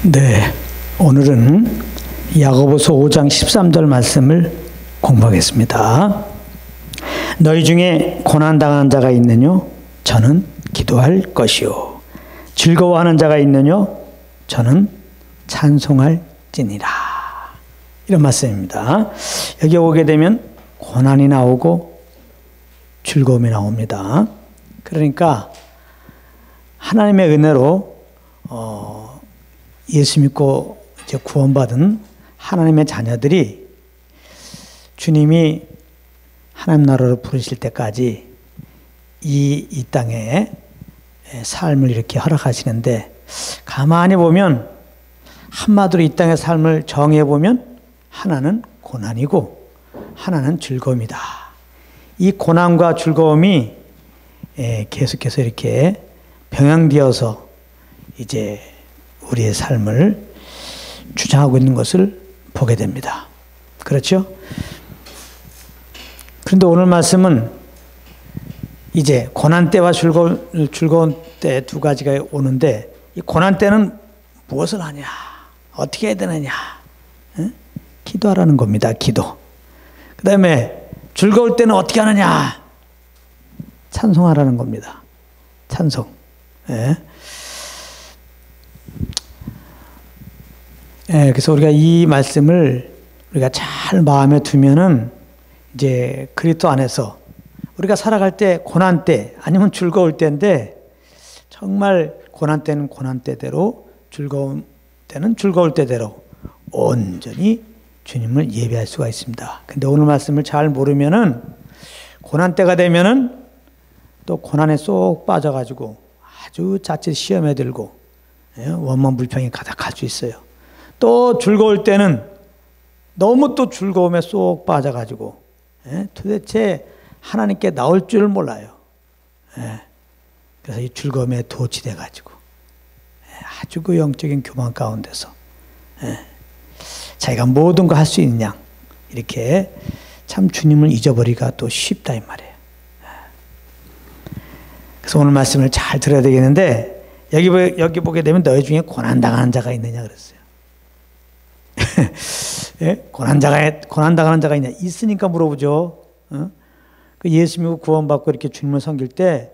네, 오늘은 야고보서 5장 13절 말씀을 공부하겠습니다. 너희 중에 고난당하는 자가 있느냐? 저는 기도할 것이요. 즐거워하는 자가 있느냐? 저는 찬송할지니라. 이런 말씀입니다. 여기 오게 되면 고난이 나오고 즐거움이 나옵니다. 그러니까 하나님의 은혜로 예수 믿고 이제 구원받은 하나님의 자녀들이 주님이 하나님 나라로 부르실 때까지 이 땅에 삶을 이렇게 허락하시는데, 가만히 보면 한마디로 이 땅의 삶을 정해 보면 하나는 고난이고 하나는 즐거움이다. 이 고난과 즐거움이 계속해서 이렇게 병행되어서 이제 우리의 삶을 주장하고 있는 것을 보게 됩니다. 그렇죠? 그런데 오늘 말씀은 이제 고난 때와 즐거운 때 두 가지가 오는데, 이 고난 때는 무엇을 하냐, 어떻게 해야 되느냐, 기도하라는 겁니다. 기도. 그 다음에 즐거울 때는 어떻게 하느냐, 찬송하라는 겁니다. 찬송. 그래서 우리가 이 말씀을 우리가 잘 마음에 두면은 이제 그리스도 안에서 우리가 살아갈 때 고난 때 아니면 즐거울 때인데, 정말 고난 때는 고난 때대로, 즐거운 때는 즐거울 때대로 온전히 주님을 예배할 수가 있습니다. 근데 오늘 말씀을 잘 모르면은 고난 때가 되면은 또 고난에 쏙 빠져가지고 아주 자칫 시험에 들고 원망 불평이 가득할 수 있어요. 또 즐거울 때는 너무 또 즐거움에 쏙 빠져가지고 도대체 하나님께 나올 줄 몰라요. 그래서 이 즐거움에 도취돼가지고 아주 그 영적인 교만 가운데서 자기가 모든 거 할 수 있는 양, 이렇게 참 주님을 잊어버리기가 또 쉽다 이 말이에요. 그래서 오늘 말씀을 잘 들어야 되겠는데, 여기 보게 되면 너희 중에 고난당하는 자가 있느냐 그랬어요. 고난당하는 자가 있냐? 있으니까 물어보죠. 그 예수 믿고 구원받고 이렇게 주님을 섬길 때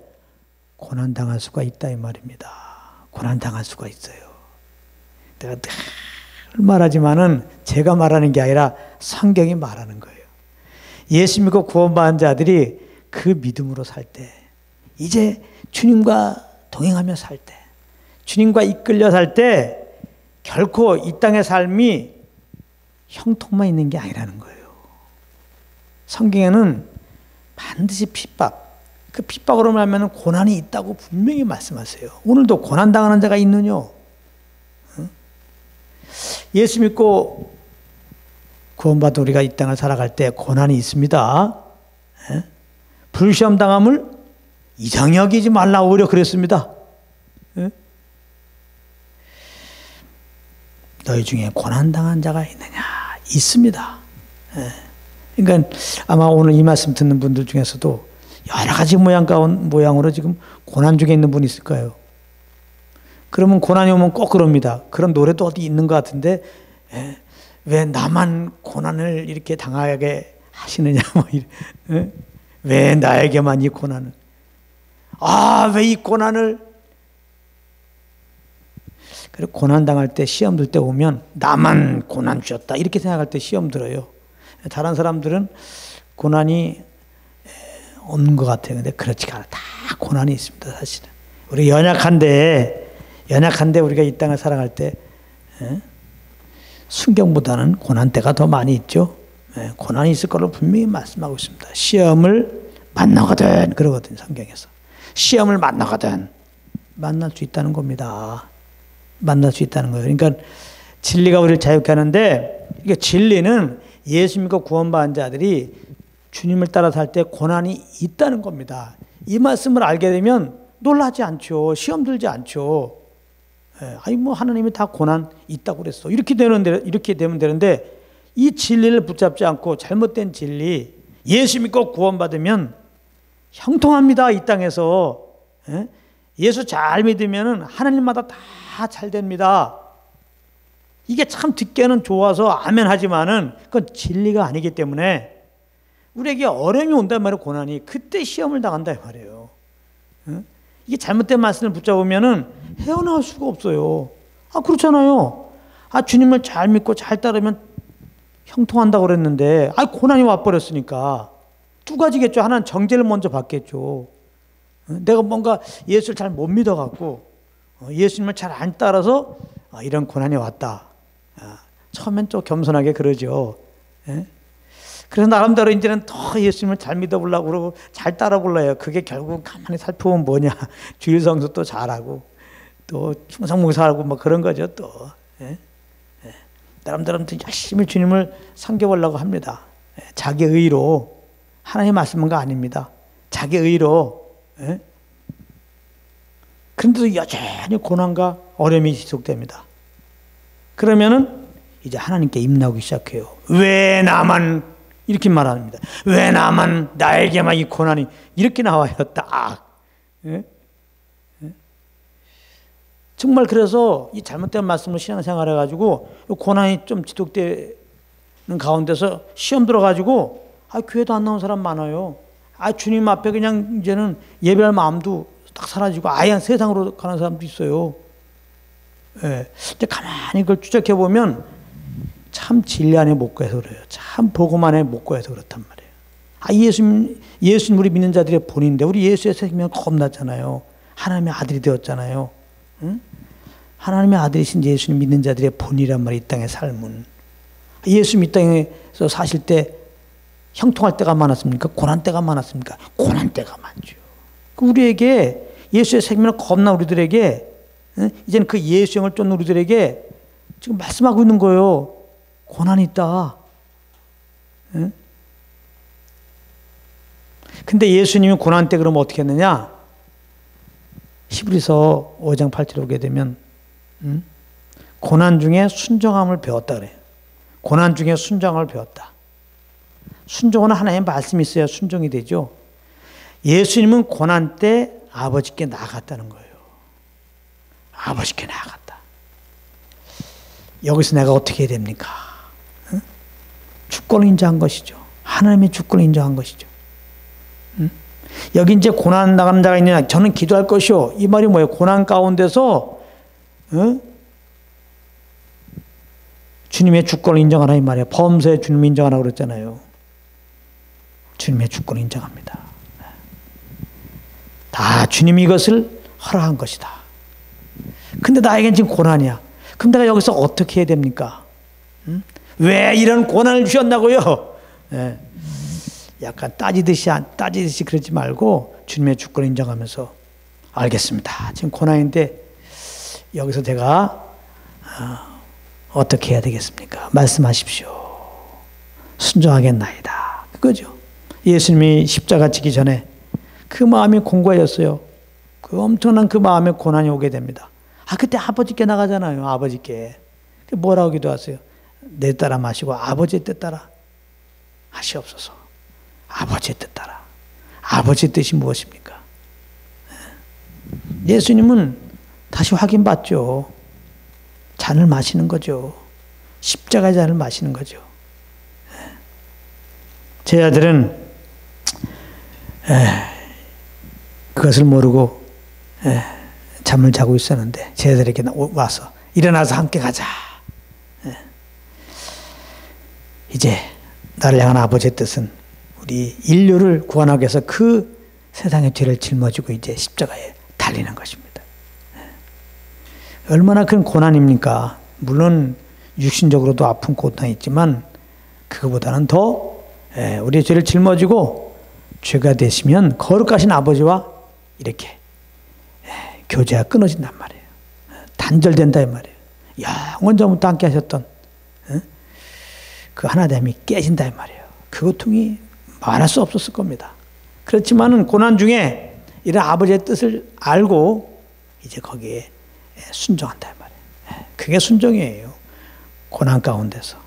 고난당할 수가 있다 이 말입니다. 고난당할 수가 있어요. 내가 늘 말하지만은 제가 말하는 게 아니라 성경이 말하는 거예요. 예수 믿고 구원받은 자들이 그 믿음으로 살 때, 이제 주님과 동행하며 살 때, 주님과 이끌려 살 때 결코 이 땅의 삶이 형통만 있는 게 아니라는 거예요. 성경에는 반드시 핍박, 그 핍박으로 말하면 고난이 있다고 분명히 말씀하세요. 오늘도 고난당하는 자가 있느냐? 예수 믿고 구원받은 우리가 이 땅을 살아갈 때 고난이 있습니다. 불시험 당함을 이상히 여기지 말라 오히려 그랬습니다. 너희 중에 고난당한 자가 있느냐? 있습니다. 그러니까 아마 오늘 이 말씀 듣는 분들 중에서도 여러 가지 모양으로 지금 고난 중에 있는 분이 있을 거예요. 그러면 고난이 오면 꼭 그럽니다. 그런 노래도 어디 있는 것 같은데, 왜 나만 고난을 이렇게 당하게 하시느냐, 왜 나에게만 이 고난을, 왜 이 고난을. 그리고 고난 당할 때, 시험 들 때 오면 나만 고난 주셨다 이렇게 생각할 때 시험 들어요. 다른 사람들은 고난이 없는 것 같아요. 근데 그렇지가 않아. 다 고난이 있습니다, 사실은. 우리 연약한데 우리가 이 땅을 살아갈 때 순경보다는 고난 때가 더 많이 있죠. 고난이 있을 거로 분명히 말씀하고 있습니다. 시험을 만나거든, 그러거든요, 성경에서. 시험을 만나거든, 만날 수 있다는 겁니다. 만날 수 있다는 거예요. 그러니까 진리가 우리를 자유케 하는데, 이게 진리는 예수 믿고 구원받은 자들이 주님을 따라 살 때 고난이 있다는 겁니다. 이 말씀을 알게 되면 놀라지 않죠. 시험 들지 않죠. 하나님이 다 고난 있다고 그랬어. 이렇게 되면 되는데, 이 진리를 붙잡지 않고 잘못된 진리, 예수 믿고 구원받으면 형통합니다, 이 땅에서. 예수 잘 믿으면 하나님마다 다 잘 됩니다. 이게 참 듣기에는 좋아서 아멘 하지만은 그건 진리가 아니기 때문에 우리에게 어려움이 온단 말이에요. 고난이. 그때 시험을 당한다 이 말이에요. 이게 잘못된 말씀을 붙잡으면은 헤어나올 수가 없어요. 그렇잖아요. 주님을 잘 믿고 잘 따르면 형통한다고 그랬는데 고난이 와버렸으니까 두 가지겠죠. 하나는 정죄를 먼저 받겠죠. 내가 뭔가 예수를 잘 못 믿어갖고 예수님을 잘 안 따라서 이런 고난이 왔다. 처음엔 좀 겸손하게 그러죠. 그래서 나름대로 이제는 더 예수님을 잘 믿어보려고 그러고 잘 따라보려요. 그게 결국 가만히 살펴보면 뭐냐. 주일 성수 또 잘하고 또 충성봉사하고 뭐 그런 거죠 또. 나름대로 열심히 주님을 섬겨보려고 합니다. 자기 의로. 하나님 말씀한 거 아닙니다. 자기 의로. 그런데도 여전히 고난과 어려움이 지속됩니다. 그러면은 이제 하나님께 임나오기 시작해요. 왜 나만 이렇게 말합니다. 왜 나만 나에게만 이 고난이 이렇게 나와요. 딱. 정말 그래서 이 잘못된 말씀을 신앙생활 해가지고 고난이 좀 지속되는 가운데서 시험 들어가지고 교회도 안 나온 사람 많아요. 주님 앞에 그냥 이제는 예배할 마음도 딱 사라지고 아예 세상으로 가는 사람도 있어요. 이제 가만히 그걸 추적해 보면 참 진리 안에 못 구해서 그래요. 참 복음 안에 못 구해서 그렇단 말이에요. 예수님 우리 믿는 자들의 본인인데 우리 예수의 생명 겁났잖아요. 하나님의 아들이 되었잖아요. 하나님의 아들이신 예수님 믿는 자들의 본이란 말이에요. 이 땅의 삶은. 예수님 이 땅에서 사실 때 형통할 때가 많았습니까? 고난 때가 많았습니까? 고난 때가 많죠. 우리에게 예수의 생명을 겁나 우리들에게 이제는 그 예수형을 쫓는 우리들에게 지금 말씀하고 있는 거예요. 고난이 있다. 근데 예수님이 고난 때 그러면 어떻게 했느냐? 히브리서 5장 8절에 오게 되면 고난 중에 순종함을 배웠다 그래요. 고난 중에 순종함을 배웠다. 순종은 하나님의 말씀이 있어야 순종이 되죠. 예수님은 고난 때 아버지께 나아갔다는 거예요. 아버지께 나아갔다. 여기서 내가 어떻게 해야 됩니까? 주권을 인정한 것이죠. 하나님의 주권을 인정한 것이죠. 여기 이제 고난 나가는 자가 있느냐? 저는 기도할 것이요. 이 말이 뭐예요? 고난 가운데서 주님의 주권을 인정하라 이 말이에요. 범사에 주님을 인정하라고 그랬잖아요. 주님의 주권을 인정합니다. 다 주님이 이것을 허락한 것이다. 근데 나에겐 지금 고난이야. 그럼 내가 여기서 어떻게 해야 됩니까? 왜 이런 고난을 주셨나고요? 약간 따지듯이 그러지 말고 주님의 주권을 인정하면서 알겠습니다. 지금 고난인데 여기서 제가 어떻게 해야 되겠습니까? 말씀하십시오. 순종하겠나이다. 그거죠. 예수님이 십자가 지기 전에 그 마음이 공고해졌어요. 그 엄청난 그 마음에 고난이 오게 됩니다. 그때 아버지께 나가잖아요. 아버지께. 뭐라고 기도하세요? 내 따라 마시고 아버지의 뜻 따라 하시옵소서. 아버지의 뜻 따라. 아버지의 뜻이 무엇입니까? 예수님은 다시 확인받죠. 잔을 마시는 거죠. 십자가의 잔을 마시는 거죠. 제 아들은 그것을 모르고 잠을 자고 있었는데 제 아들에게 와서 일어나서 함께 가자. 이제 나를 향한 아버지의 뜻은 우리 인류를 구원하기 위해서 그 세상의 죄를 짊어지고 이제 십자가에 달리는 것입니다. 얼마나 큰 고난입니까? 물론 육신적으로도 아픈 고난이 있지만 그거보다는 더 우리의 죄를 짊어지고 죄가 되시면 거룩하신 아버지와 이렇게 교제가 끊어진단 말이에요. 단절된다 이 말이에요. 영원전부터 함께 하셨던 그 하나됨이 깨진다 이 말이에요. 그 고통이 말할 수 없었을 겁니다. 그렇지만은 고난 중에 이런 아버지의 뜻을 알고 이제 거기에 순종한다 이 말이에요. 그게 순종이에요. 고난 가운데서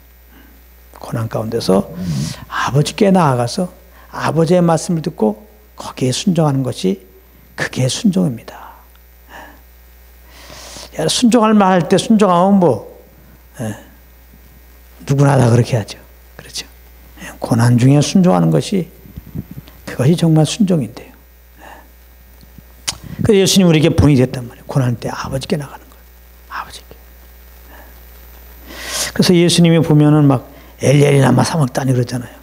아버지께 나아가서 아버지의 말씀을 듣고 거기에 순종하는 것이 그게 순종입니다. 순종할 말 할 때 순종하면 누구나 다 그렇게 하죠. 그렇죠. 고난 중에 순종하는 것이 그것이 정말 순종인데요. 그래서 예수님 우리에게 본이 됐단 말이에요. 고난 때 아버지께 나가는 거예요. 아버지께. 그래서 예수님이 보면은 막 엘리 라마 사막다니 그러잖아요.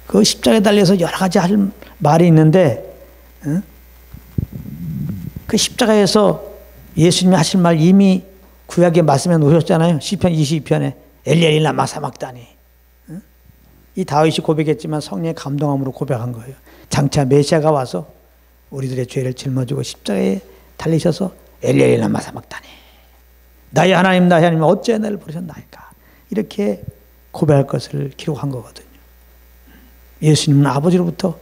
그 십자가에 달려서 여러 가지 할 말이 있는데 그 십자가에서 예수님이 하실 말 이미 구약의 말씀에 놓으셨잖아요. 시편 22편에 엘리 라마 사막다니. 이 다윗이 고백했지만 성령의 감동함으로 고백한 거예요. 장차 메시아가 와서 우리들의 죄를 짊어지고 십자가에 달리셔서 엘리 라마 사막다니. 나의 하나님 나의 하나님 어찌 나를 부르셨나이까. 이렇게 고백할 것을 기록한 거거든요. 예수님은 아버지로부터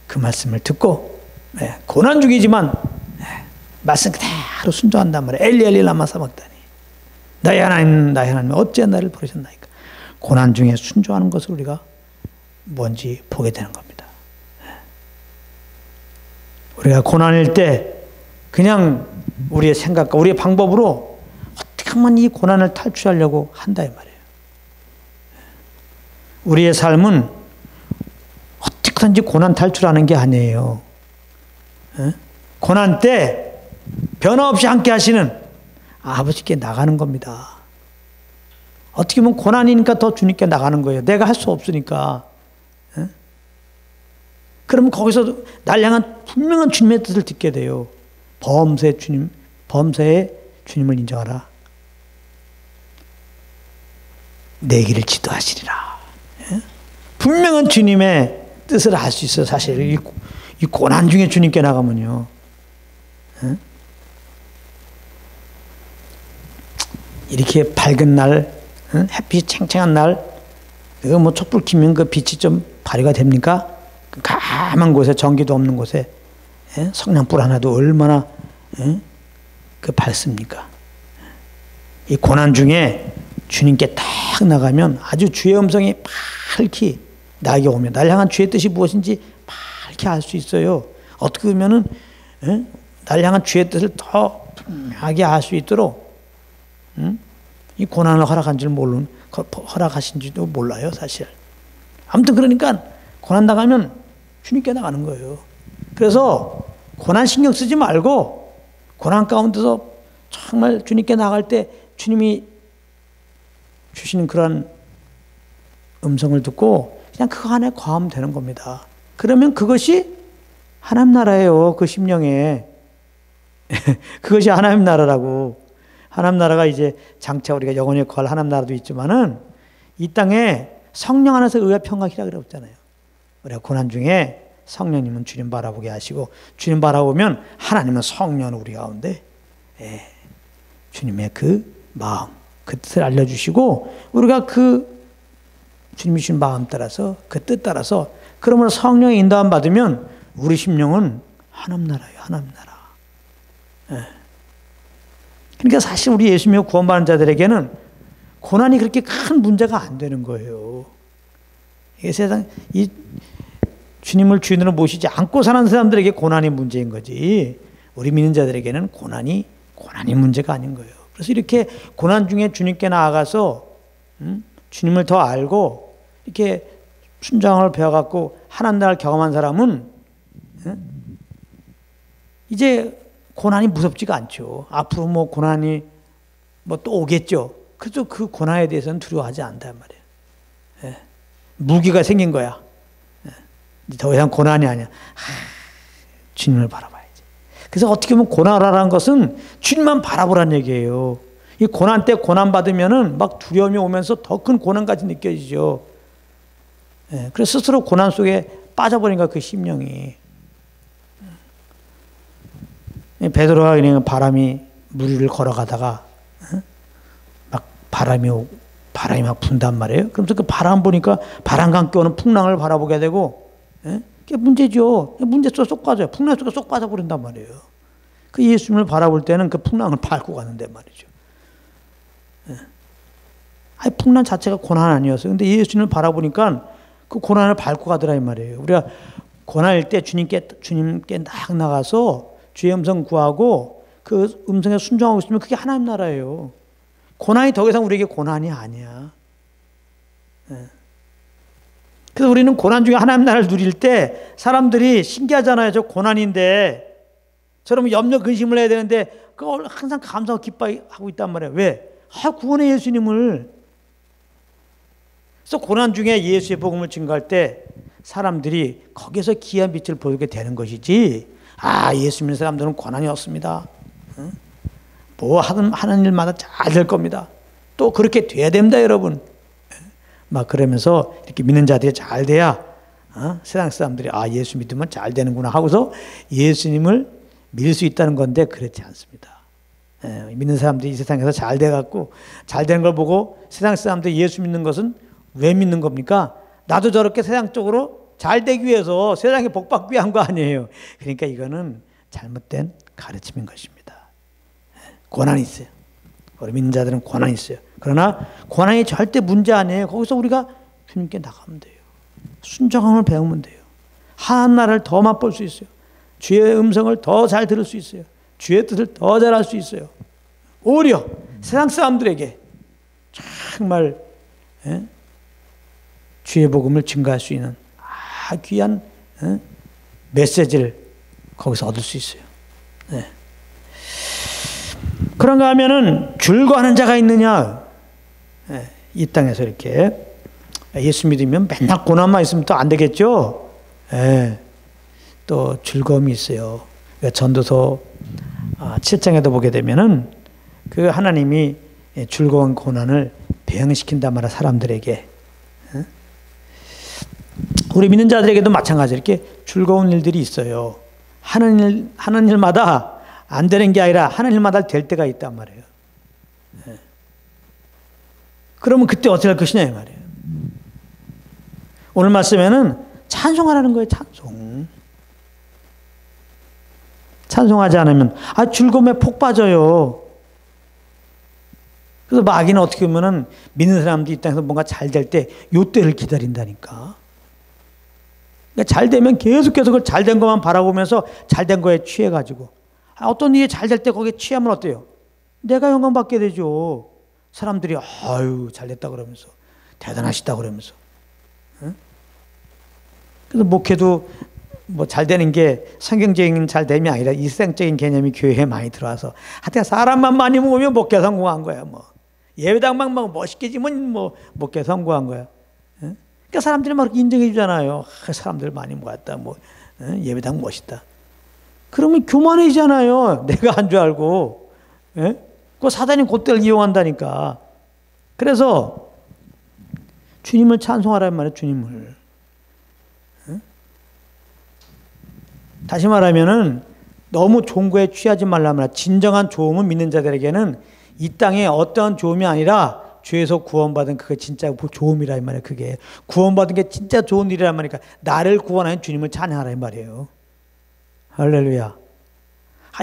그 말씀을 듣고 고난 중이지만 말씀 그대로 순종한단 말이에요. 엘리 라마 사막다니. 나의 하나님 나의 하나님 어찌 나를 부르셨나이까. 고난 중에 순종하는 것을 우리가 뭔지 보게 되는 겁니다. 우리가 고난일 때 그냥 우리의 생각과 우리의 방법으로 어떻게 하면 이 고난을 탈출하려고 한다 이 말이에요. 우리의 삶은 어떻게든지 고난 탈출하는 게 아니에요. 고난 때 변함없이 함께 하시는 아버지께 나가는 겁니다. 어떻게 보면 고난이니까 더 주님께 나가는 거예요. 내가 할 수 없으니까. 그러면 거기서 날 향한 분명한 주님의 뜻을 듣게 돼요. 범사의 주님을 인정하라. 내 길을 지도하시리라. 분명한 주님의 뜻을 알 수 있어요. 사실 이 고난 중에 주님께 나가면요. 이렇게 밝은 날, 햇빛이 챙챙한 날, 이거 뭐 촛불 켜면 그 빛이 좀 발휘가 됩니까? 그 까만 곳에 전기도 없는 곳에 성냥불 하나도 얼마나 그 밝습니까? 이 고난 중에 주님께 딱 나가면 아주 주의 음성이 밝히 나에게 오면 날 향한 주의 뜻이 무엇인지 밝히 알 수 있어요. 어떻게 보면은 날 향한 주의 뜻을 더 분명하게 알 수 있도록 이 고난을 허락하신지도 몰라요, 사실. 아무튼 그러니까 고난 나가면 주님께 나가는 거예요. 그래서 고난 신경 쓰지 말고 고난 가운데서 정말 주님께 나갈 때 주님이 주시는 그런 음성을 듣고 그냥 그 안에 거하면 되는 겁니다. 그러면 그것이 하나님 나라예요. 그 심령에. 그것이 하나님 나라라고. 하나님 나라가 이제 장차 우리가 영원히 거할 하나님 나라도 있지만은 이 땅에 성령 안에서 의와 평강이라 그랬잖아요. 우리가 고난 중에 성령님은 주님 바라보게 하시고 주님 바라보면 하나님은 성령 우리 가운데 주님의 그 마음, 그 뜻을 알려주시고 우리가 그 주님이 주신 마음 따라서 그 뜻 따라서 그러므로 성령의 인도함 받으면 우리 심령은 하나님 나라예요. 하나님 나라. 그러니까 사실 우리 예수 믿고 구원받은 자들에게는 고난이 그렇게 큰 문제가 안 되는 거예요. 이게 세상 이 주님을 주인으로 모시지 않고 사는 사람들에게 고난이 문제인 거지. 우리 믿는 자들에게는 고난이 문제가 아닌 거예요. 그래서 이렇게 고난 중에 주님께 나아가서 주님을 더 알고 이렇게 순종을 배워갖고 하나님 나라를 경험한 사람은 이제 고난이 무섭지가 않죠. 앞으로 뭐 고난이 뭐 또 오겠죠. 그래서 그 고난에 대해서는 두려워하지 않단 말이에요. 무기가 생긴 거야. 더 이상 고난이 아니야. 주님을 바라봐야지. 그래서 어떻게 보면 고난하라는 것은 주님만 바라보라는 얘기예요. 이 고난 때 고난 받으면은 막 두려움이 오면서 더 큰 고난까지 느껴지죠. 그래서 스스로 고난 속에 빠져버리니까 그 심령이. 베드로가 그냥 바람이 무리를 걸어가다가 막 바람이 막 분단 말이에요. 그러면서 그 바람 보니까 바람과 함께 오는 풍랑을 바라보게 되고, 그게 문제죠. 문제 속에 쏙 빠져요. 풍랑 속에 쏙 빠져버린단 말이에요. 그 예수님을 바라볼 때는 그 풍랑을 밟고 가는데 말이죠. 아니, 풍랑 자체가 고난 아니었어요. 근데 예수님을 바라보니까 그 고난을 밟고 가더라 이 말이에요. 우리가 고난일 때 주님께 딱 나가서 주의 음성 구하고 그 음성에 순종하고 있으면 그게 하나님 나라예요. 고난이 더 이상 우리에게 고난이 아니야. 그래서 우리는 고난 중에 하나님 나라를 누릴 때 사람들이 신기하잖아요. 저 고난인데 저러면 염려 근심을 해야 되는데 그걸 항상 감사하고 기뻐하고 있단 말이에요. 왜? 구원의 예수님을. 그래서 고난 중에 예수의 복음을 증거할 때 사람들이 거기서 귀한 빛을 보이게 되는 것이지, 예수 믿는 사람들은 고난이 없습니다. 뭐 하는 일마다 잘 될 겁니다. 또 그렇게 돼야 됩니다, 여러분. 막 그러면서 이렇게 믿는 자들이 잘 돼야 세상 사람들이 예수 믿으면 잘 되는구나 하고서 예수님을 믿을 수 있다는 건데 그렇지 않습니다. 믿는 사람들이 이 세상에서 잘 돼갖고 잘 되는 걸 보고 세상 사람들이 예수 믿는 것은 왜 믿는 겁니까? 나도 저렇게 세상적으로 잘 되기 위해서 세상에 복 받기 위한 거 아니에요. 그러니까 이거는 잘못된 가르침인 것입니다. 고난이 있어요. 우리 믿는 자들은 고난이 있어요. 그러나 고난이 절대 문제 아니에요. 거기서 우리가 주님께 나가면 돼요. 순종함을 배우면 돼요. 하나님 나라를 더 맛볼 수 있어요. 주의 음성을 더 잘 들을 수 있어요. 주의 뜻을 더 잘할 수 있어요. 오히려 세상 사람들에게 정말 주의 복음을 증거할 수 있는 귀한 메시지를 거기서 얻을 수 있어요. 그런가 하면은 즐거워하는 자가 있느냐? 이 땅에서 이렇게 예수 믿으면 맨날 고난만 있으면 또 안 되겠죠? 또 즐거움이 있어요. 전도서 7장에도 보게 되면은 그 하나님이 즐거운 고난을 배양시킨단 말이야, 사람들에게. 우리 믿는 자들에게도 마찬가지로 이렇게 즐거운 일들이 있어요. 하는 일마다 안 되는 게 아니라 하는 일마다 될 때가 있단 말이에요. 그러면 그때 어떻게 할 것이냐 이 말이에요. 오늘 말씀에는 찬송하라는 거예요. 찬송하지 않으면 즐거움에 폭 빠져요. 그래서 마귀는 어떻게 보면은 믿는 사람들이 이 땅에서 뭔가 잘 될 때 요때를 기다린다니까. 그러니까 잘 되면 계속해서 잘 된 것만 바라보면서 잘 된 거에 취해가지고 어떤 일이 잘 될 때 거기에 취하면 어때요? 내가 영광 받게 되죠. 사람들이 잘 됐다 그러면서 대단하시다 그러면서. 그래서 목회도 뭐 잘 되는 게 성경적인 잘 됨이 아니라 일상적인 개념이 교회에 많이 들어와서 하여튼 사람만 많이 모으면 목회 성공한 거야. 뭐 예배당만 막 멋있게 지면 뭐 목회 성공한 거야. 그러니까 사람들이 막 인정해 주잖아요. 사람들 많이 모았다. 뭐 예배당 멋있다. 그러면 교만해지잖아요. 내가 한 줄 알고. 그 사단이 그때를 이용한다니까. 그래서 주님을 찬송하라는 말이에요. 주님을. 다시 말하면은 너무 좋은 거에 취하지 말라면 진정한 좋음은 믿는 자들에게는 이 땅에 어떠한 좋음이 아니라 죄에서 구원받은 그게 진짜 좋음이라 이 말이에요. 그게 구원받은 게 진짜 좋은 일이란 말이니까 나를 구원하는 주님을 찬양하라 이 말이에요. 할렐루야.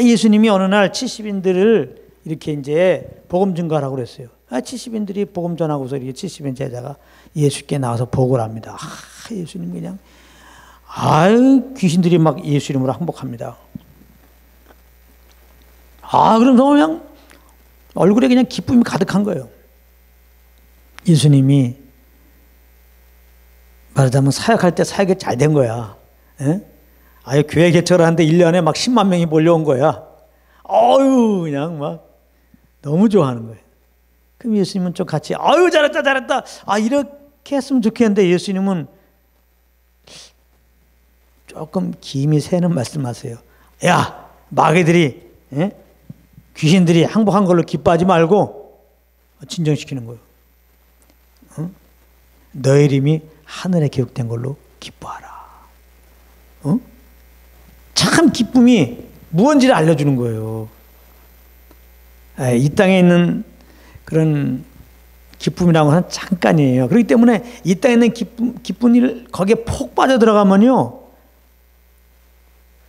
예수님이 어느 날 70인들을 이렇게 이제 복음 증거하라고 그랬어요. 70인들이 복음 전하고서 이렇게 70인 제자가 예수께 나와서 보고를 합니다. 예수님 그냥 귀신들이 막 예수 이름으로 항복합니다. 그럼 그냥 얼굴에 그냥 기쁨이 가득한 거예요. 예수님이 말하자면 사역할 때 사역이 잘 된 거야. 교회 개척을 하는데 1년에 막 10만 명이 몰려온 거야. 그냥 막 너무 좋아하는 거예요. 그럼 예수님은 좀 같이 잘했다. 이렇게 했으면 좋겠는데 예수님은 조금 김이 새는 말씀하세요. 야, 마귀들이 귀신들이 항복한 걸로 기뻐하지 말고 진정시키는 거예요. 너의 이름이 하늘에 기록된 걸로 기뻐하라. 참 기쁨이 무언지를 알려주는 거예요. 이 땅에 있는 그런 기쁨이라고 하는 잠깐이에요. 그렇기 때문에 이 땅에 있는 기쁜 일 거기에 폭 빠져 들어가면요,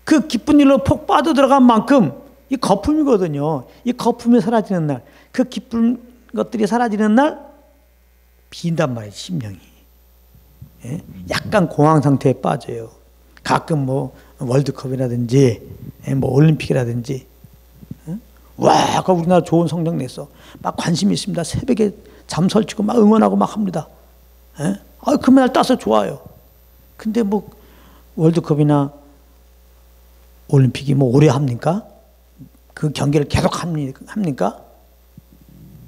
그 기쁜 일로 폭 빠져 들어간 만큼 이 거품이거든요. 이 거품이 사라지는 날, 그 기쁜 것들이 사라지는 날 빈단 말이에요. 심령이. 약간 공황 상태에 빠져요. 가끔 뭐 월드컵이라든지 뭐 올림픽이라든지 와, 아까 우리나라 좋은 성적 냈어. 막 관심이 있습니다. 새벽에 잠 설치고 막 응원하고 막 합니다. 예? 아, 금메달 따서 좋아요. 근데 뭐 월드컵이나 올림픽이 뭐 오래 합니까? 그 경기를 계속 합니까?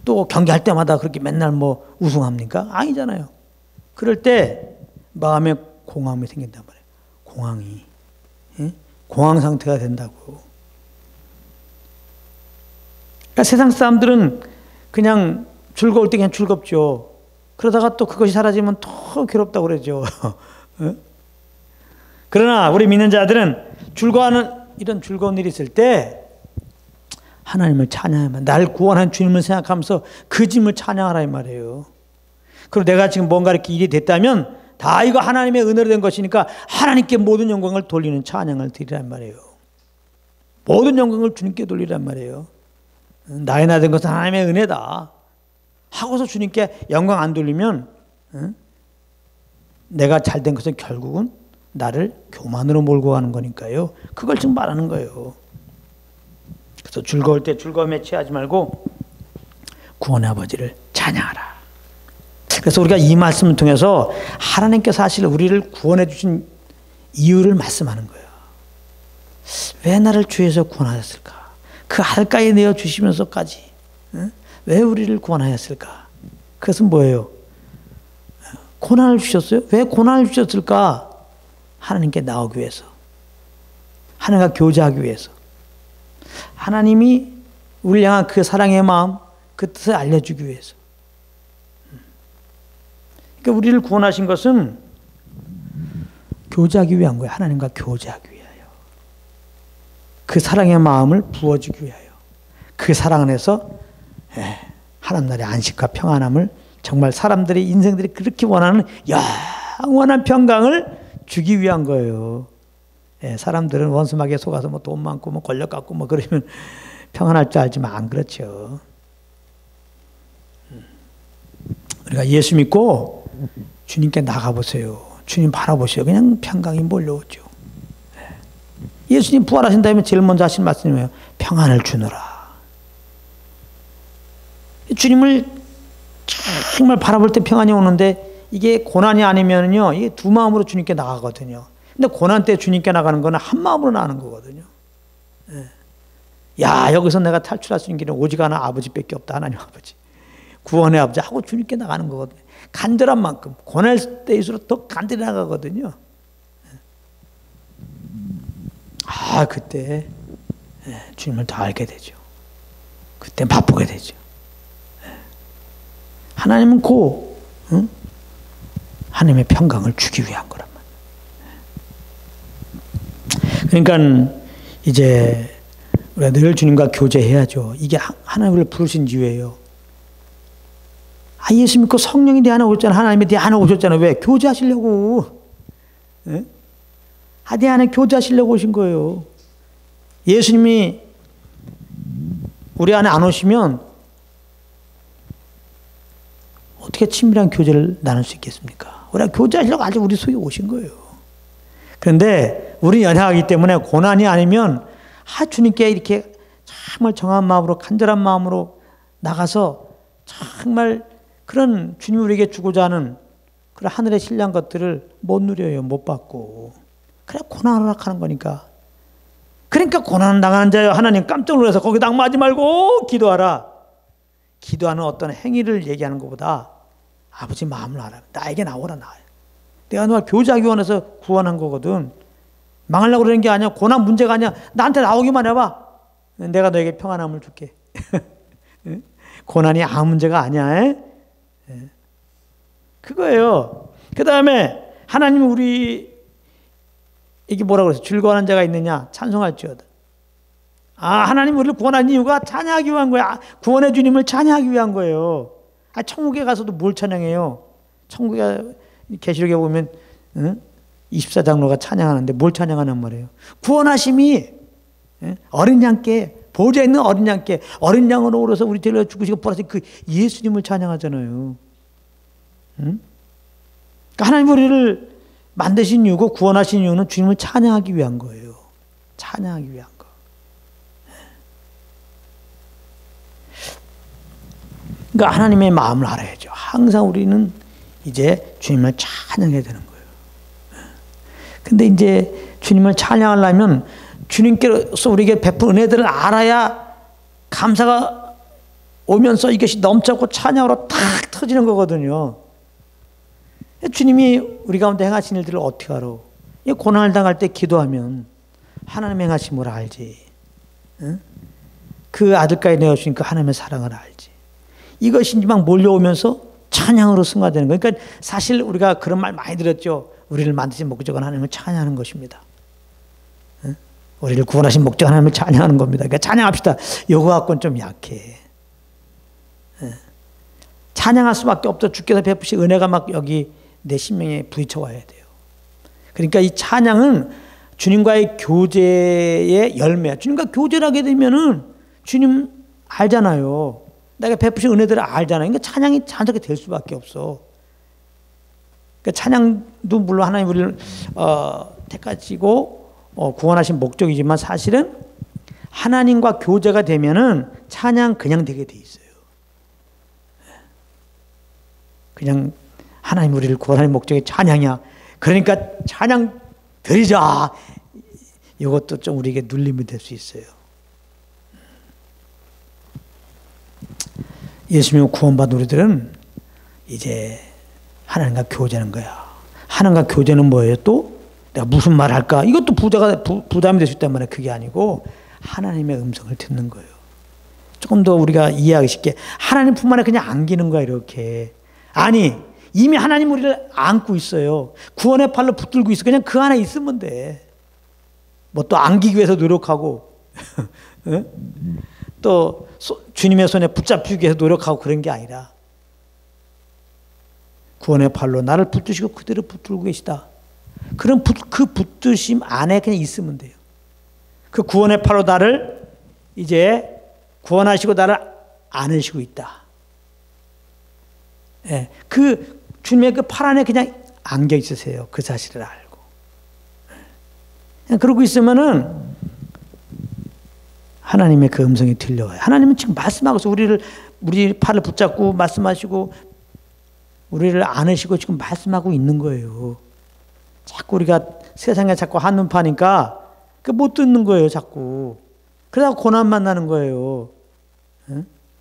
또 경기할 때마다 그렇게 맨날 뭐 우승합니까? 아니잖아요. 그럴 때 마음에 공황이 생긴단 말이에요. 공황이. 예? 공황 상태가 된다고. 그러니까 세상 사람들은 그냥 즐거울 때 그냥 즐겁죠. 그러다가 또 그것이 사라지면 더 괴롭다고 그러죠. 예? 그러나 우리 믿는 자들은 즐거워하는 이런 즐거운 일이 있을 때 하나님을 찬양하면, 날 구원한 주님을 생각하면서 그 주님을 찬양하라 이 말이에요. 그리고 내가 지금 뭔가 이렇게 일이 됐다면 다 이거 하나님의 은혜로 된 것이니까 하나님께 모든 영광을 돌리는 찬양을 드리란 말이에요. 모든 영광을 주님께 돌리란 말이에요. 나의 나 된 것은 하나님의 은혜다 하고서 주님께 영광 안 돌리면 내가 잘 된 것은 결국은 나를 교만으로 몰고 가는 거니까요. 그걸 지금 말하는 거예요. 그래서 즐거울 때 즐거움에 취하지 말고 구원의 아버지를 찬양하라. 그래서 우리가 이 말씀을 통해서 하나님께서 사실 우리를 구원해 주신 이유를 말씀하는 거예요. 왜 나를 죄에서 구원하셨을까? 그 할까에 내어 주시면서까지 왜 우리를 구원하였을까? 그것은 뭐예요? 고난을 주셨어요? 왜 고난을 주셨을까? 하나님께 나오기 위해서, 하나님과 교제하기 위해서, 하나님이 우리를 향한 그 사랑의 마음, 그 뜻을 알려주기 위해서. 그러니까 우리를 구원하신 것은 교제하기 위한 거예요. 하나님과 교제하기 위하여. 그 사랑의 마음을 부어주기 위하여. 그 사랑 안에서 하나님 나라의 안식과 평안함을, 정말 사람들의 인생들이 그렇게 원하는 영원한 평강을 주기 위한 거예요. 사람들은 원수마귀에 속아서 뭐 돈 많고 뭐 권력 갖고 뭐 그러면 평안할 줄 알지만 안 그렇죠. 우리가 예수 믿고 주님께 나가보세요. 주님 바라보세요. 그냥 평강이 몰려오죠. 예수님 부활하신 다음에 제일 먼저 하신 말씀이에요. 평안을 주노라. 주님을 정말 바라볼 때 평안이 오는데, 이게 고난이 아니면요, 이게 두 마음으로 주님께 나가거든요. 근데 고난 때 주님께 나가는 거는 한 마음으로 나가는 거거든요. 야, 여기서 내가 탈출할 수 있는 길은 오직 하나 아버지밖에 없다. 하나님 아버지. 구원의 아버지 하고 주님께 나가는 거거든요. 간절한 만큼, 고날 때일수록 더 간절히 나가거든요. 아, 그때 주님을 더 알게 되죠. 그때 맛보게 되죠. 하나님은 하나님의 평강을 주기 위한 거란 말이에요. 그러니까 이제 우리가 늘 주님과 교제해야죠. 이게 하나님 우리를 부르신 이유예요. 예수 믿고 성령이 내 안에 오셨잖아. 하나님이 내 안에 오셨잖아. 왜? 교제하시려고. 내 안에 교제하시려고 오신 거예요. 예수님이 우리 안에 안 오시면 어떻게 친밀한 교제를 나눌 수 있겠습니까? 우리가 교제하시려고 아주 우리 속에 오신 거예요. 그런데 우리 연약하기 때문에 고난이 아니면 주님께 이렇게 정말 정한 마음으로, 간절한 마음으로 나가서 정말 그런 주님이 우리에게 주고자 하는 그런 하늘의 신뢰한 것들을 못 누려요. 못 받고. 그래 고난을 허락하는 거니까. 그러니까 고난 당하는 자여, 하나님 깜짝 놀라서 거기다 악마하지 말고 기도하라. 기도하는 어떤 행위를 얘기하는 것보다 아버지 마음을 알아. 나에게 나오라. 내가 너와 교제하기 원해서 구원한 거거든. 망하려고 그러는 게 아니야. 고난 문제가 아니야. 나한테 나오기만 해봐. 내가 너에게 평안함을 줄게. 고난이 아무 문제가 아니야. 그거예요. 그 다음에 하나님이 우리 이게 뭐라고 그랬어? 즐거워하는 자가 있느냐? 찬송할지어다. 하나님 우리를 구원한 이유가 찬양하기 위한 거야. 구원의 주님을 찬양하기 위한 거예요. 천국에 가서도 뭘 찬양해요? 천국에 계시록에 보면 24장로가 찬양하는데 뭘 찬양하는 말이에요? 구원하심이 어린 양께, 보좌에 있는 어린 양께, 어린 양으로 오셔서 우리 데려 죽으시고 부활하신 그 예수님을 찬양하잖아요. 그러니까 하나님 우리를 만드신 이유고 구원하신 이유는 주님을 찬양하기 위한 거예요. 찬양하기 위한 거. 그러니까 하나님의 마음을 알아야죠. 항상 우리는 이제 주님을 찬양해야 되는 거예요. 근데 이제 주님을 찬양하려면 주님께서 우리에게 베푼 은혜들을 알아야 감사가 오면서 이것이 넘쳐고 찬양으로 탁 터지는 거거든요. 주님이 우리 가운데 행하신 일들을 어떻게 알아? 고난을 당할 때 기도하면 하나님 행하신 걸 알지. 그 아들까지 내어주신 그 하나님의 사랑을 알지. 이것이 막 몰려오면서 찬양으로 승화되는 거예요. 그러니까 사실 우리가 그런 말 많이 들었죠. 우리를 만드신 목적은 하나님을 찬양하는 것입니다. 우리를 구원하신 목적은 하나님을 찬양하는 겁니다. 그러니까 찬양합시다. 요거 갖고는 좀 약해. 찬양할 수밖에 없어. 주께서 베푸신 은혜가 막 여기 내 심령에 부딪혀 와야 돼요. 그러니까 이 찬양은 주님과의 교제의 열매야. 주님과 교제를 하게 되면은 주님 알잖아요. 내가 베푸신 은혜들을 알잖아요. 그러니까 찬양이 자연스럽게 될 수밖에 없어. 그러니까 찬양도 물론 하나님 우리를 택하시고 구원하신 목적이지만 사실은 하나님과 교제가 되면은 찬양 그냥 되게 돼 있어요. 그냥 하나님 우리를 구원하는 목적이 찬양이야. 그러니까 찬양 드리자. 이것도 좀 우리에게 눌림이 될 수 있어요. 예수 믿고 구원받은 우리들은 이제 하나님과 교제하는 거야. 하나님과 교제는 뭐예요? 또 내가 무슨 말 할까? 이것도 부담이 될 수 있단 말이에요. 그게 아니고 하나님의 음성을 듣는 거예요. 조금 더 우리가 이해하기 쉽게 하나님 품 안에 그냥 안기는 거야. 이렇게. 아니 이미 하나님 우리를 안고 있어요. 구원의 팔로 붙들고 있어. 그냥 그 안에 있으면 돼. 뭐 또 안기기 위해서 노력하고 또 주님의 손에 붙잡히기 위해서 노력하고 그런 게 아니라 구원의 팔로 나를 붙드시고 그대로 붙들고 계시다. 그런 그 붙드심 안에 그냥 있으면 돼요. 그 구원의 팔로 나를 이제 구원하시고 나를 안으시고 있다. 예, 그 주님의 그 팔 안에 그냥 안겨 있으세요. 그 사실을 알고. 그러고 있으면은 하나님의 그 음성이 들려와요. 하나님은 지금 말씀하고서 우리 팔을 붙잡고 말씀하시고 우리를 안으시고 지금 말씀하고 있는 거예요. 자꾸 우리가 세상에 자꾸 한눈 파니까 못 듣는 거예요. 자꾸. 그러다가 고난 만나는 거예요.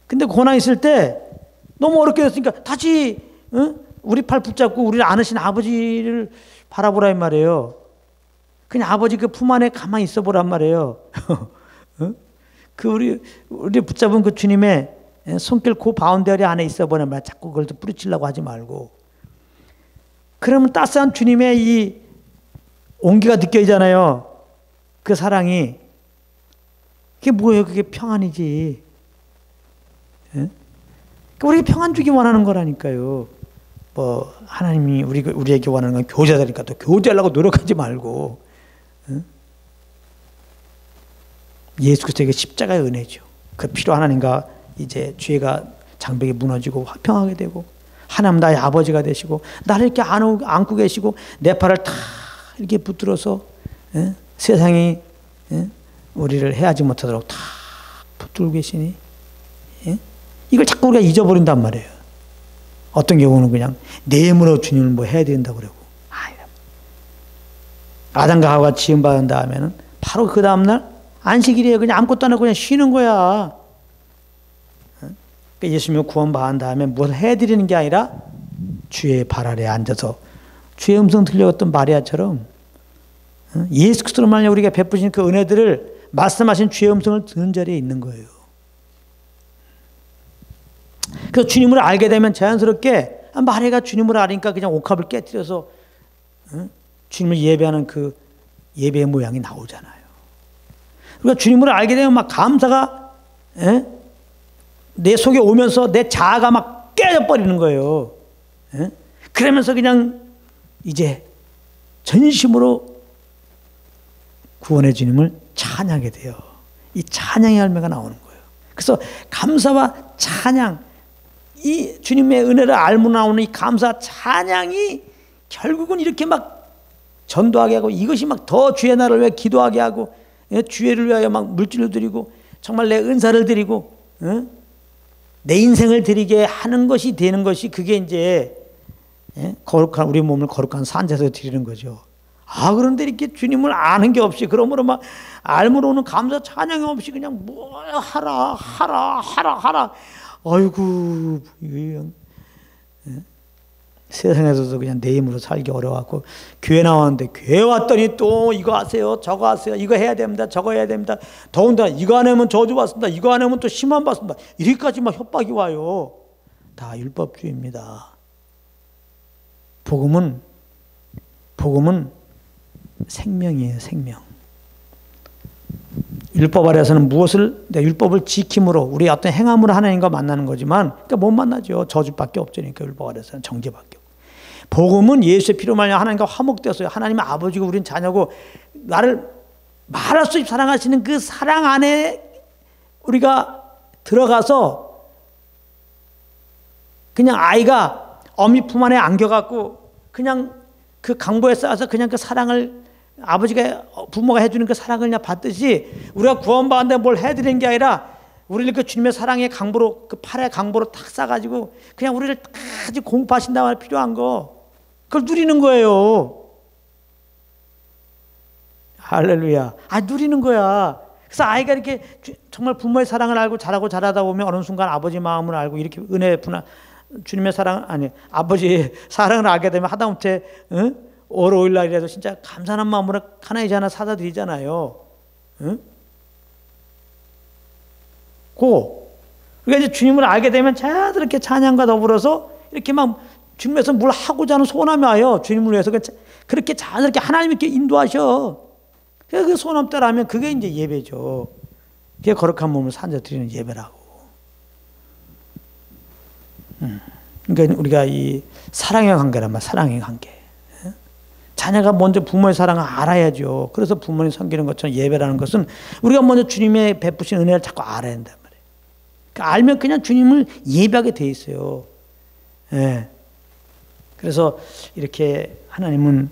근데 고난 있을 때 너무 어렵게 됐으니까 다시 우리 팔 붙잡고 우리를 안으신 아버지를 바라보라 이 말이에요. 그냥 아버지 그 품 안에 가만히 있어 보란 말이에요. 그 우리 붙잡은 그 주님의 손길 그 바운더리 안에 있어 보란 말이야. 자꾸 그걸 뿌리치려고 하지 말고. 그러면 따스한 주님의 이 온기가 느껴지잖아요. 그 사랑이. 그게 뭐예요? 그게 평안이지. 우리에게 평안 주기 원하는 거라니까요. 뭐 하나님이 우리에게 원하는 건 교제다니까 또 교제하려고 노력하지 말고 예수 그리스도에게 십자가의 은혜죠. 그 피로 하나님과 이제 죄가 장벽이 무너지고 화평하게 되고 하나님 나의 아버지가 되시고 나를 이렇게 안고 계시고 내 팔을 다 이렇게 붙들어서 세상이 우리를 해하지 못하도록 다 붙들고 계시니 이걸 자꾸 우리가 잊어버린단 말이에요. 어떤 경우는 그냥 내 힘으로 주님을 뭐 해야 된다고 그러고 아담과 하와가 지음받은 다음에는 바로 그 다음날 안식일이에요. 그냥 아무것도 안 하고 그냥 쉬는 거야. 예수님을 구원받은 다음에 무엇을 해드리는 게 아니라 주의 발 아래에 앉아서 주의 음성 들려왔던 마리아처럼 예수 그리스도로 말하여 우리가 베푸신 그 은혜들을 말씀하신 주의 음성을 듣는 자리에 있는 거예요. 그래서 주님을 알게 되면 자연스럽게 마리아가 주님을 아니까 그냥 옥합을 깨뜨려서 주님을 예배하는 그 예배의 모양이 나오잖아요. 그러니까 주님을 알게 되면 막 감사가 내 속에 오면서 내 자아가 막 깨져버리는 거예요. 그러면서 그냥 이제 전심으로 구원의 주님을 찬양하게 돼요. 이 찬양의 열매가 나오는 거예요. 그래서 감사와 찬양, 이 주님의 은혜를 알고 나오는 이 감사 찬양이 결국은 이렇게 막 전도하게 하고 이것이 막 더 주의 나라를 위해 기도하게 하고 주의를 위하여 막 물질을 드리고 정말 내 은사를 드리고 내 인생을 드리게 하는 것이 되는 것이 그게 이제 거룩한 우리 몸을 거룩한 산제에서 드리는 거죠. 그런데 이렇게 주님을 아는 게 없이 그러므로 막 알므로는 감사 찬양이 없이 그냥 뭐 하라. 아이고 세상에서도 그냥 내 힘으로 살기 어려워갖고 교회 나왔는데 교회 왔더니 또 이거 하세요 저거 하세요 이거 해야 됩니다 저거 해야 됩니다 더군다나 이거 안 하면 저주 받습니다 이거 안 하면 또 심한 받습니다 이리까지 막 협박이 와요. 다 율법주의입니다. 복음은 생명이에요. 생명. 율법 아래에서는 무엇을 율법을 지킴으로 우리 어떤 행함으로 하나님과 만나는 거지만 그러니까 못 만나죠. 저주밖에 없으니까 율법 아래에서는 정죄밖에 없고. 복음은 예수의 피로 말미암아 하나님과 화목되었어요. 하나님의 아버지고 우린 자녀고 나를 말할 수 없이 사랑하시는 그 사랑 안에 우리가 들어가서 그냥 아이가 어미 품 안에 안겨갖고 그냥 그 강보에 쌓아서 그냥 그 사랑을 아버지가 부모가 해주는 그 사랑을 그냥 받듯이 우리가 구원받는데 뭘 해드리는 게 아니라 우리를 그 주님의 사랑의 강보로 그 팔에 강보로 탁 싸가지고 그냥 우리를 다 공부하신다고 필요한 거 그걸 누리는 거예요. 할렐루야. 누리는 거야. 그래서 아이가 이렇게 정말 부모의 사랑을 알고 자라다 보면 어느 순간 아버지 마음을 알고 이렇게 은혜 분한 주님의 사랑 아버지의 사랑을 알게 되면 하다못해 월요일날이라도 진짜 감사한 마음으로 하나의 하나 사다 드리잖아요. 그러니까 이제 주님을 알게 되면 자연스럽게 찬양과 더불어서 이렇게 막 주님에서 뭘 하고자 하는 소원함이 와요. 주님을 위해서 그렇게 자연스럽게 하나님 이렇게 인도하셔. 그 소원함 따라하면 그게 이제 예배죠. 그게 거룩한 몸을 산져 드리는 예배라고. 그러니까 우리가 이 사랑의 관계란 말, 사랑의 관계. 자녀가 먼저 부모의 사랑을 알아야죠. 그래서 부모님 섬기는 것처럼 예배라는 것은 우리가 먼저 주님의 베푸신 은혜를 자꾸 알아야 된단 말이에요. 그러니까 알면 그냥 주님을 예배하게 돼 있어요. 그래서 이렇게 하나님은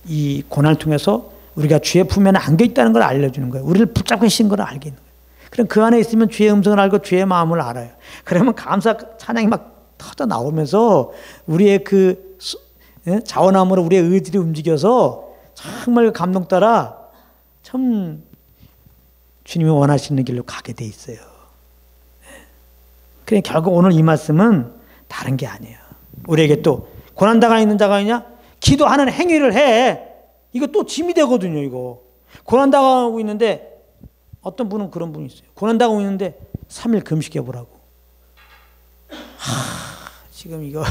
이 고난을 통해서 우리가 주의 품에 안겨 있다는 걸 알려주는 거예요. 우리를 붙잡고 계신 걸 알게 있는 거예요. 그럼 그 안에 있으면 주의 음성을 알고 주의 마음을 알아요. 그러면 감사 찬양이 막 터져 나오면서 우리의 그 자원함으로 우리의 의지를 움직여서 정말 감동 따라 참 주님이 원하시는 길로 가게 돼 있어요. 그래 결국 오늘 이 말씀은 다른 게 아니에요. 우리에게 또 고난당하고 있는 자가 있냐? 기도하는 행위를 해. 이거 또 짐이 되거든요. 이거 고난당하고 있는데 어떤 분은 그런 분이 있어요. 고난당하고 있는데 3일 금식해 보라고. 지금 이거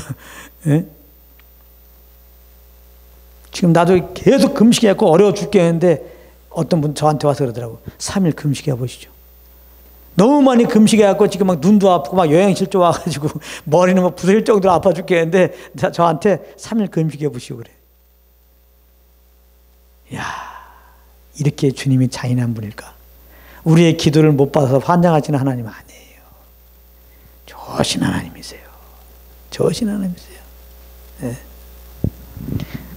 지금 나도 계속 금식해갖고 어려워 죽겠는데 어떤 분 저한테 와서 그러더라고. 3일 금식해 보시죠. 너무 많이 금식해갖고 지금 막 눈도 아프고 막 여행실조 와가지고 머리는 막 부서질 정도로 아파 죽겠는데 저한테 3일 금식해 보시고 그래. 야, 이렇게 주님이 잔인한 분일까? 우리의 기도를 못 받아서 환장하시는 하나님 아니에요. 좋으신 하나님이세요. 좋으신 하나님이세요. 네.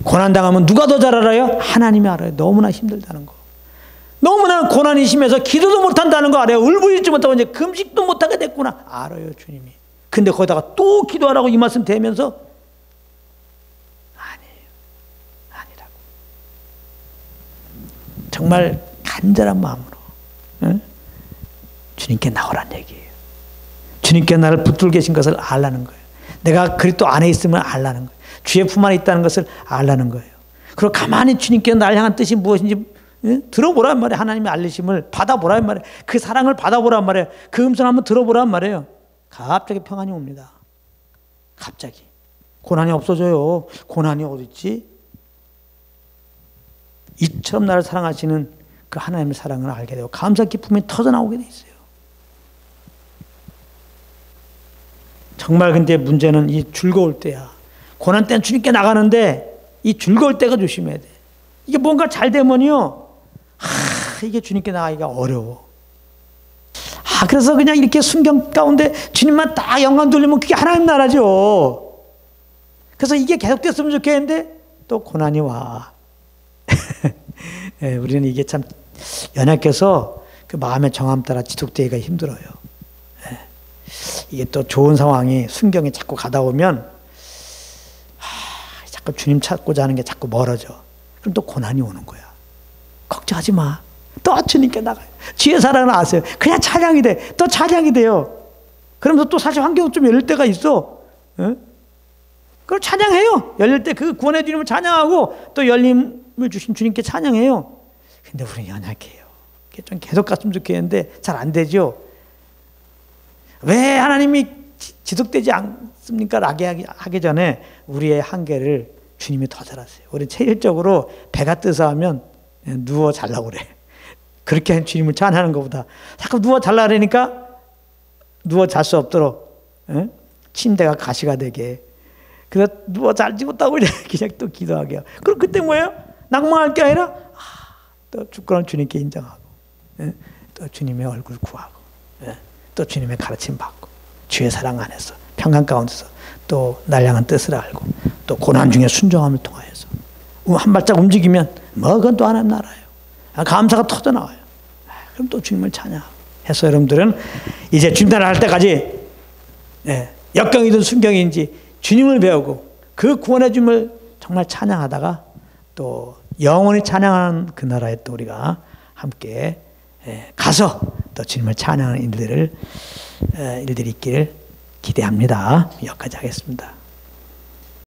고난당하면 누가 더 잘 알아요? 하나님이 알아요. 너무나 힘들다는 거. 너무나 고난이 심해서 기도도 못한다는 거 알아요. 울부짖지 못하고 이제 금식도 못하게 됐구나. 알아요, 주님이. 근데 거기다가 또 기도하라고 이 말씀 대면서 아니에요. 아니라고. 정말 간절한 마음으로 주님께 나오란 얘기예요. 주님께 나를 붙들고 계신 것을 알라는 거예요. 내가 그리스도 안에 있음을 알라는 거예요. 주의 품 안에 있다는 것을 알라는 거예요. 그리고 가만히 주님께 날 향한 뜻이 무엇인지 들어보란 말이에요. 하나님의 알리심을 받아보란 말이에요. 그 사랑을 받아보란 말이에요. 그 음성 한번 들어보란 말이에요. 갑자기 평안이 옵니다. 갑자기. 고난이 없어져요. 고난이 어디 있지? 이처럼 나를 사랑하시는 그 하나님의 사랑을 알게 되고 감사 기쁨이 터져나오게 돼 있어요. 정말 근데 문제는 이 즐거울 때야. 고난 때는 주님께 나가는데 이 즐거울 때가 조심해야 돼. 이게 뭔가 잘 되면요. 이게 주님께 나가기가 어려워. 그래서 그냥 이렇게 순경 가운데 주님만 딱 영광 돌리면 그게 하나님 나라죠. 그래서 이게 계속됐으면 좋겠는데 또 고난이 와. 네, 우리는 이게 참 연약해서 그 마음의 정함 따라 지속되기가 힘들어요. 네. 이게 또 좋은 상황이 순경이 자꾸 가다 보면 자꾸 주님 찾고자 하는 게 자꾸 멀어져. 그럼 또 고난이 오는 거야. 걱정하지 마. 또 주님께 나가요. 주의 사랑을 아세요. 그냥 찬양이 돼. 또 찬양이 돼요. 그러면서 또 사실 환경이 좀 열릴 때가 있어. 예? 그럼 찬양해요. 열릴 때 그 구원의 주님을 찬양하고 또 열림을 주신 주님께 찬양해요. 근데 우리는 연약해요. 좀 계속 갔으면 좋겠는데 잘 안 되죠. 왜 하나님이 지속되지 않습니까? 라게 하기 전에 우리의 한계를 주님이 더 잘 아세요. 우리 체질적으로 배가 뜨서하면 누워 자려고 그래. 그렇게 주님을 찬양하는 것보다 자꾸 누워 자려고 그러니까 누워 잘 수 없도록 침대가 가시가 되게. 그래서 누워 잘지 못하고 그냥 또 기도하게 해요. 그럼 그때 뭐예요? 낭망할 게 아니라 또 주권을 주님께 인정하고 또 주님의 얼굴 구하고 또 주님의 가르침 받고 주의 사랑 안에서 평강 가운데서 또 날 향한 뜻을 알고 또 고난 중에 순종함을 통하여서 한 발짝 움직이면 뭐 그건 또 하나님 나라예요. 감사가 터져나와요. 그럼 또 주님을 찬양하고 해서 여러분들은 이제 주님 나라 할 때까지 역경이든 순경인지 주님을 배우고 그 구원의 주님을 정말 찬양하다가 또 영원히 찬양하는 그 나라에 또 우리가 함께 가서 또 주님을 찬양하는 일들이 있기를 기대합니다. 여기까지 하겠습니다.